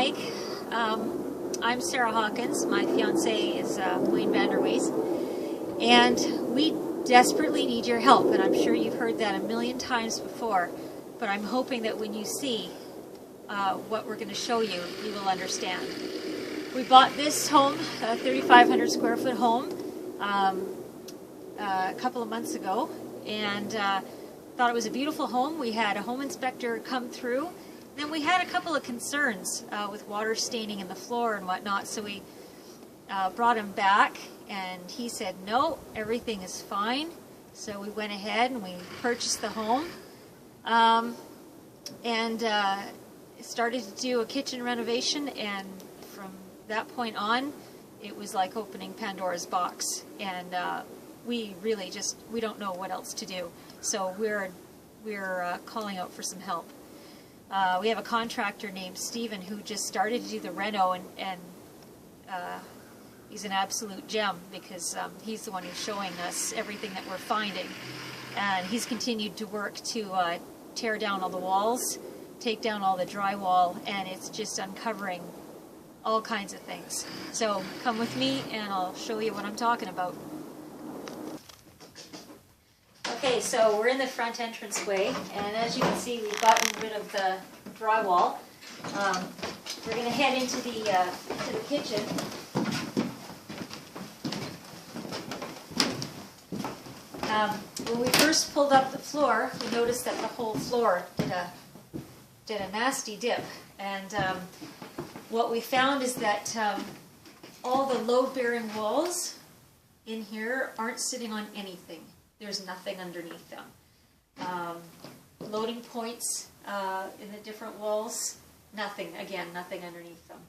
Mike. I'm Sarah Hawkins. My fiance is Wayne Vanderwees. And we desperately need your help. And I'm sure you've heard that a million times before. But I'm hoping that when you see what we're going to show you, you will understand. We bought this home, a 3,500 square foot home, a couple of months ago. And thought it was a beautiful home. We had a home inspector come through. Then we had a couple of concerns with water staining in the floor and whatnot, so we brought him back, and he said, no, everything is fine. So we went ahead and we purchased the home and started to do a kitchen renovation, and from that point on, it was like opening Pandora's box, and we really we don't know what else to do. So we're calling out for some help. We have a contractor named Steven who just started to do the reno, and he's an absolute gem because he's the one who's showing us everything that we're finding. And he's continued to work to tear down all the walls, take down all the drywall, and it's just uncovering all kinds of things. So come with me and I'll show you what I'm talking about. Okay, so we're in the front entranceway, and as you can see, we've gotten rid of the drywall. We're going to head into the kitchen. When we first pulled up the floor, we noticed that the whole floor did a nasty dip, and what we found is that all the load-bearing walls in here aren't sitting on anything. There's nothing underneath them. Loading points in the different walls, nothing, again, nothing underneath them.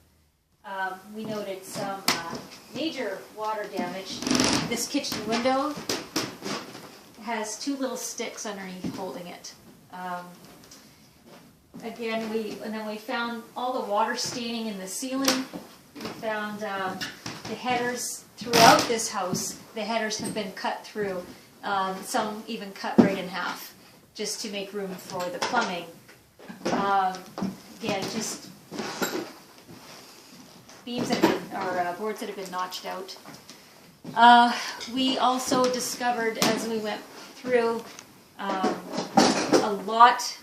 We noted some major water damage. This kitchen window has two little sticks underneath holding it. Again, then we found all the water staining in the ceiling. We found the headers throughout this house. The headers have been cut through. Some even cut right in half, just to make room for the plumbing. Again, just beams that have been, or boards that have been notched out. We also discovered, as we went through, a lot,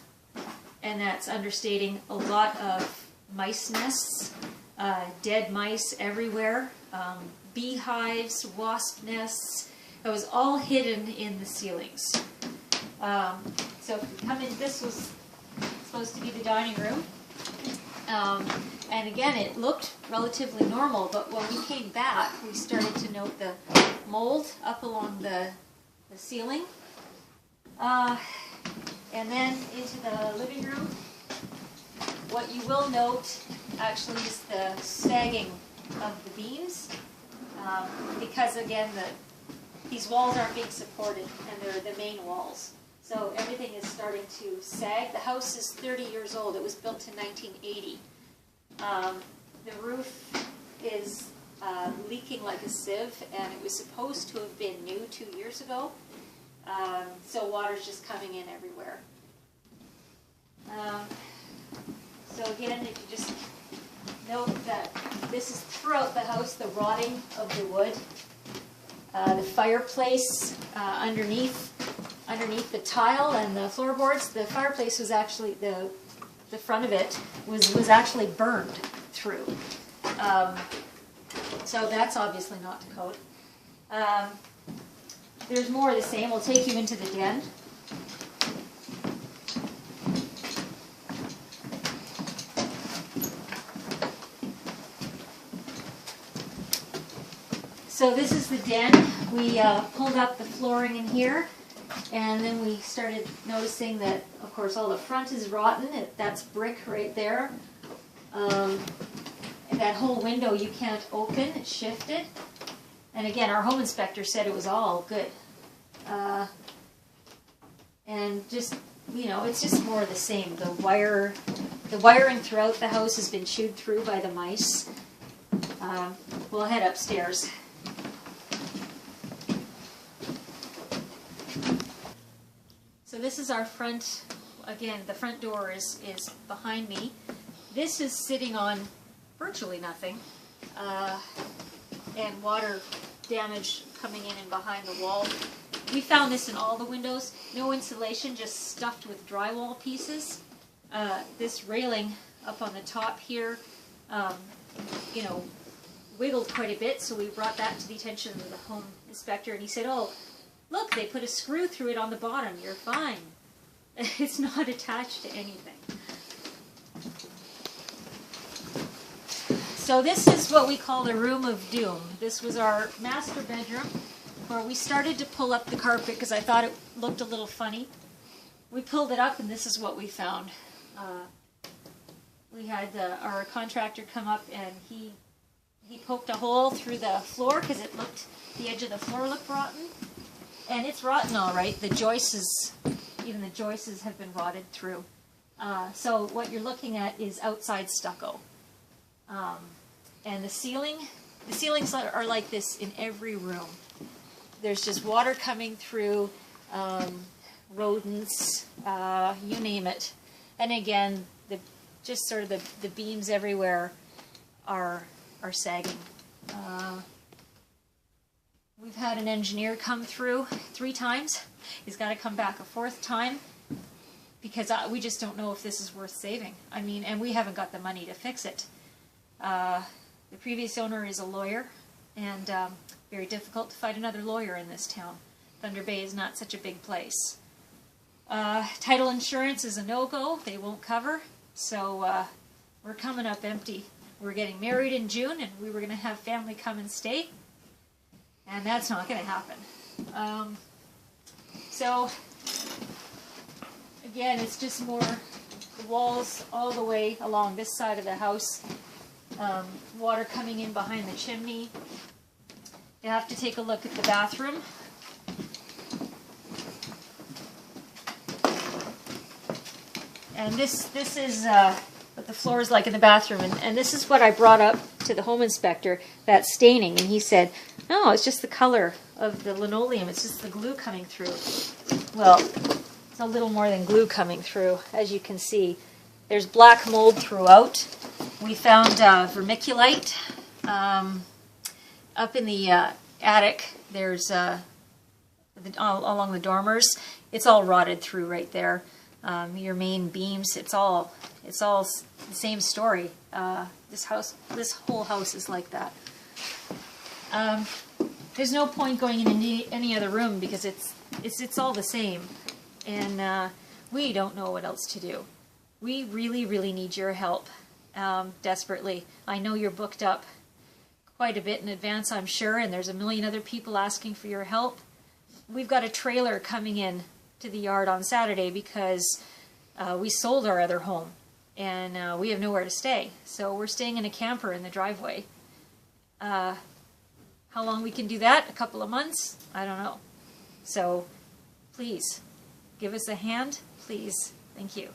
and that's understating, a lot of mice nests, dead mice everywhere, beehives, wasp nests. It was all hidden in the ceilings. So if we come in, this was supposed to be the dining room. And again, it looked relatively normal, but when we came back, we started to note the mold up along the ceiling. And then into the living room. What you will note, actually, is the sagging of the beams. Because, again, these walls aren't being supported, and they're the main walls. So everything is starting to sag. The house is 30 years old. It was built in 1980. The roof is leaking like a sieve, and it was supposed to have been new 2 years ago. So water's just coming in everywhere. So again, if you just note that this is throughout the house, the rotting of the wood. The fireplace underneath the tile and the floorboards. The fireplace was actually, the front of it was actually burned through. So that's obviously not to code. There's more of the same. We'll take you into the den. So this is the den. We pulled up the flooring in here, and then we started noticing that, of course, all the front is rotten. That's brick right there. And that whole window you can't open. It's shifted. And again, our home inspector said it was all good. And just, you know, it's just more of the same. The wiring throughout the house has been chewed through by the mice. We'll head upstairs. So this is our front, again, the front door is behind me. This is sitting on virtually nothing, and water damage coming in and behind the wall. We found this in all the windows. No insulation, just stuffed with drywall pieces. This railing up on the top here, you know, wiggled quite a bit, so we brought that to the attention of the home inspector, and he said, "Oh, look, they put a screw through it on the bottom. You're fine. It's not attached to anything." So this is what we call the room of doom. This was our master bedroom, where we started to pull up the carpet because I thought it looked a little funny. We pulled it up, and this is what we found. We had our contractor come up, and he poked a hole through the floor because the edge of the floor looked rotten. And it's rotten all right. The joists, even the joists have been rotted through. So what you're looking at is outside stucco. And the ceilings are like this in every room. There's just water coming through, rodents, you name it. And again, just sort of the beams everywhere are sagging. We've had an engineer come through 3 times. He's got to come back a 4th time because we just don't know if this is worth saving. I mean, and we haven't got the money to fix it. The previous owner is a lawyer, and very difficult to find another lawyer in this town. Thunder Bay is not such a big place. Title insurance is a no-go. They won't cover. So we're coming up empty. We're getting married in June, and we were going to have family come and stay. And that's not going to happen. So, again, it's just more the walls all the way along this side of the house. Water coming in behind the chimney. You have to take a look at the bathroom. And this is what the floor is like in the bathroom. And this is what I brought up to the home inspector, that staining. And he said, "No, it's just the color of the linoleum. It's just the glue coming through." Well, it's a little more than glue coming through, as you can see. There's black mold throughout. We found vermiculite up in the attic. There's along the dormers. It's all rotted through right there. Your main beams. It's all the same story. This whole house is like that. There's no point going in any other room because it's all the same, and we don't know what else to do. We really, really need your help, desperately. I know you're booked up quite a bit in advance, I'm sure, and there's a million other people asking for your help. We've got a trailer coming in to the yard on Saturday because we sold our other home, and we have nowhere to stay. So we're staying in a camper in the driveway. How long we can do that? A couple of months? I don't know. So please, give us a hand, please. Thank you.